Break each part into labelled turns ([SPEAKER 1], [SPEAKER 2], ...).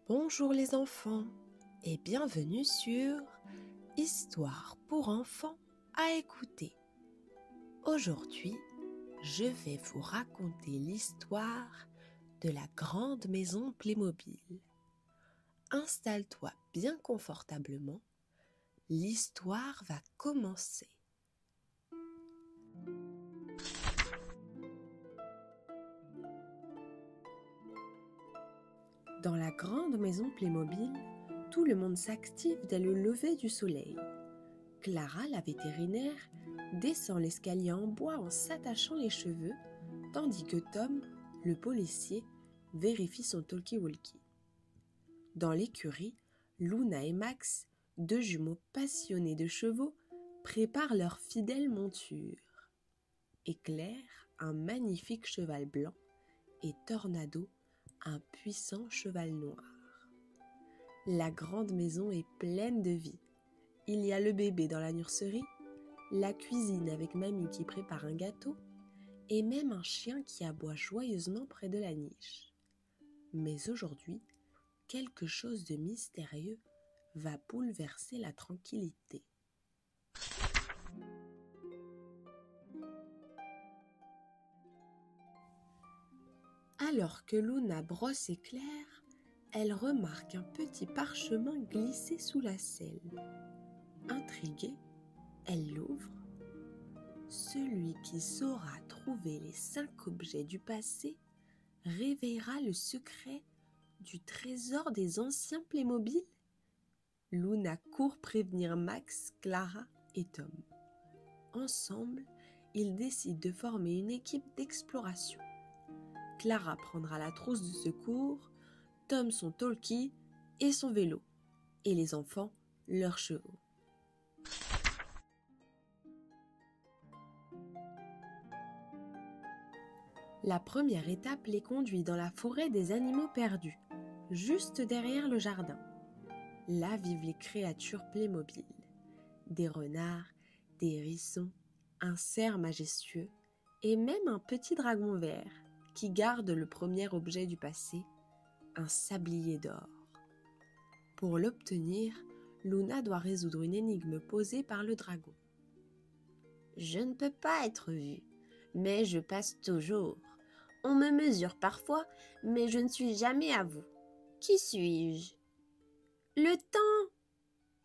[SPEAKER 1] Bonjour les enfants et bienvenue sur Histoire pour enfants à écouter. Aujourd'hui, je vais vous raconter l'histoire de la grande maison Playmobil. Installe-toi bien confortablement, l'histoire va commencer. Dans la grande maison Playmobil, tout le monde s'active dès le lever du soleil. Clara, la vétérinaire, descend l'escalier en bois en s'attachant les cheveux, tandis que Tom, le policier, vérifie son talkie-walkie. Dans l'écurie, Luna et Max, deux jumeaux passionnés de chevaux, préparent leur fidèle monture. Éclair, un magnifique cheval blanc, et Tornado, un puissant cheval noir. La grande maison est pleine de vie. Il y a le bébé dans la nurserie, la cuisine avec mamie qui prépare un gâteau, et même un chien qui aboie joyeusement près de la niche. Mais aujourd'hui, quelque chose de mystérieux va bouleverser la tranquillité. Alors que Luna brosse Éclair, elle remarque un petit parchemin glissé sous la selle. Intriguée, elle l'ouvre. Celui qui saura trouver les 5 objets du passé réveillera le secret du trésor des anciens Playmobil. Luna court prévenir Max, Clara et Tom. Ensemble, ils décident de former une équipe d'exploration. Clara prendra la trousse de secours, Tom son talkie et son vélo, et les enfants leurs chevaux. La première étape les conduit dans la forêt des animaux perdus, juste derrière le jardin. Là vivent les créatures Playmobil. Des renards, des hérissons, un cerf majestueux et même un petit dragon vert qui garde le premier objet du passé, un sablier d'or. Pour l'obtenir, Luna doit résoudre une énigme posée par le dragon. Je ne peux pas être vue, mais je passe toujours. On me mesure parfois, mais je ne suis jamais à vous. Qui suis-je ? Le temps !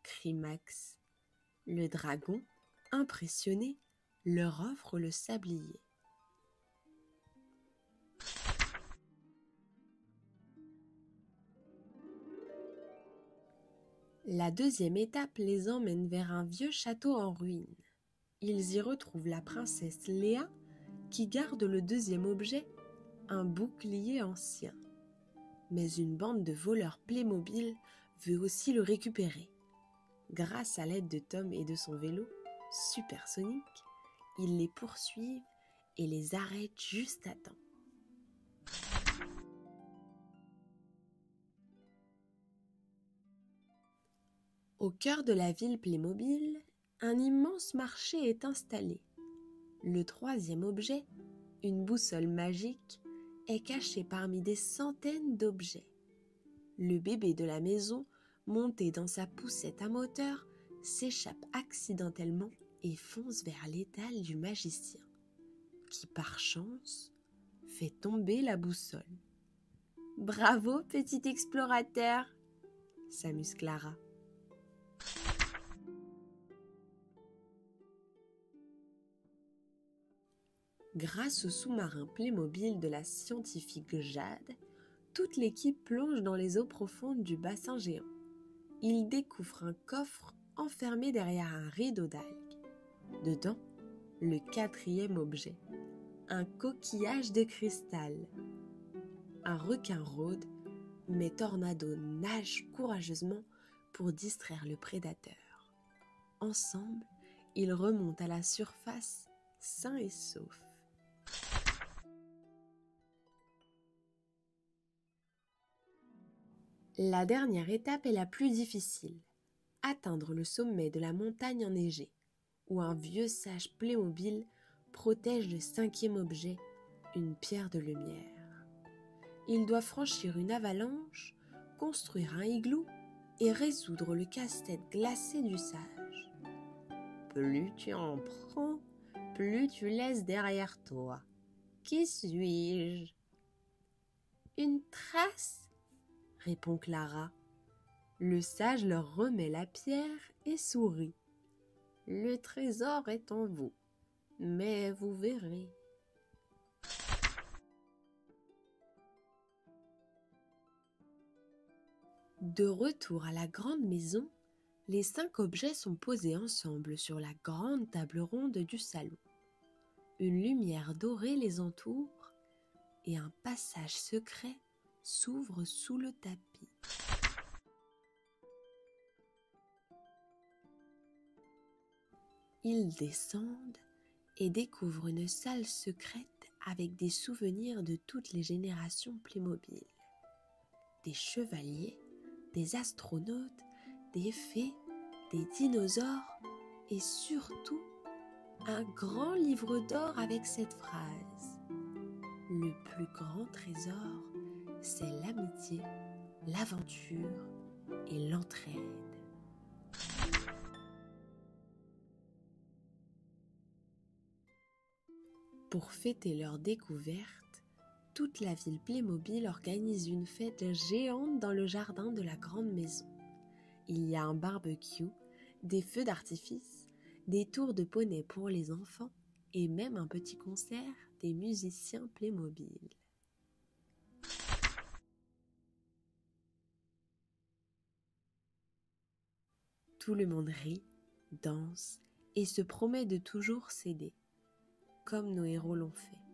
[SPEAKER 1] Crie Max. Le dragon, impressionné, leur offre le sablier. La deuxième étape les emmène vers un vieux château en ruine. Ils y retrouvent la princesse Léa qui garde le deuxième objet, un bouclier ancien. Mais une bande de voleurs Playmobil veut aussi le récupérer. Grâce à l'aide de Tom et de son vélo, supersonique, ils les poursuivent et les arrêtent juste à temps. Au cœur de la ville Playmobil, un immense marché est installé. Le troisième objet, une boussole magique, est caché parmi des centaines d'objets. Le bébé de la maison, monté dans sa poussette à moteur, s'échappe accidentellement et fonce vers l'étal du magicien, qui par chance fait tomber la boussole. « Bravo, petit explorateur !» s'amuse Clara. Grâce au sous-marin Playmobil de la scientifique Jade, toute l'équipe plonge dans les eaux profondes du bassin géant. Ils découvrent un coffre enfermé derrière un rideau d'algues. Dedans, le quatrième objet, un coquillage de cristal. Un requin rôde, mais Tornado nage courageusement pour distraire le prédateur. Ensemble, ils remontent à la surface sains et saufs. La dernière étape est la plus difficile, atteindre le sommet de la montagne enneigée, où un vieux sage Playmobil protège le cinquième objet, une pierre de lumière. Il doit franchir une avalanche construire un igloo et résoudre le casse-tête glacé du sage. Plus tu en prends, plus tu laisses derrière toi. Qui suis-je? Une trace, répond Clara. Le sage leur remet la pierre et sourit. Le trésor est en vous, mais vous verrez. De retour à la grande maison, les 5 objets sont posés ensemble sur la grande table ronde du salon. Une lumière dorée les entoure et un passage secret s'ouvre sous le tapis. Ils descendent et découvrent une salle secrète avec des souvenirs de toutes les générations Playmobil. Des chevaliers, des astronautes, des fées, des dinosaures et surtout un grand livre d'or avec cette phrase. Le plus grand trésor, c'est l'amitié, l'aventure et l'entraide. Pour fêter leur découverte, toute la ville Playmobil organise une fête géante dans le jardin de la grande maison. Il y a un barbecue, des feux d'artifice, des tours de poney pour les enfants et même un petit concert des musiciens Playmobil. Tout le monde rit, danse et se promet de toujours s'aider, comme nos héros l'ont fait.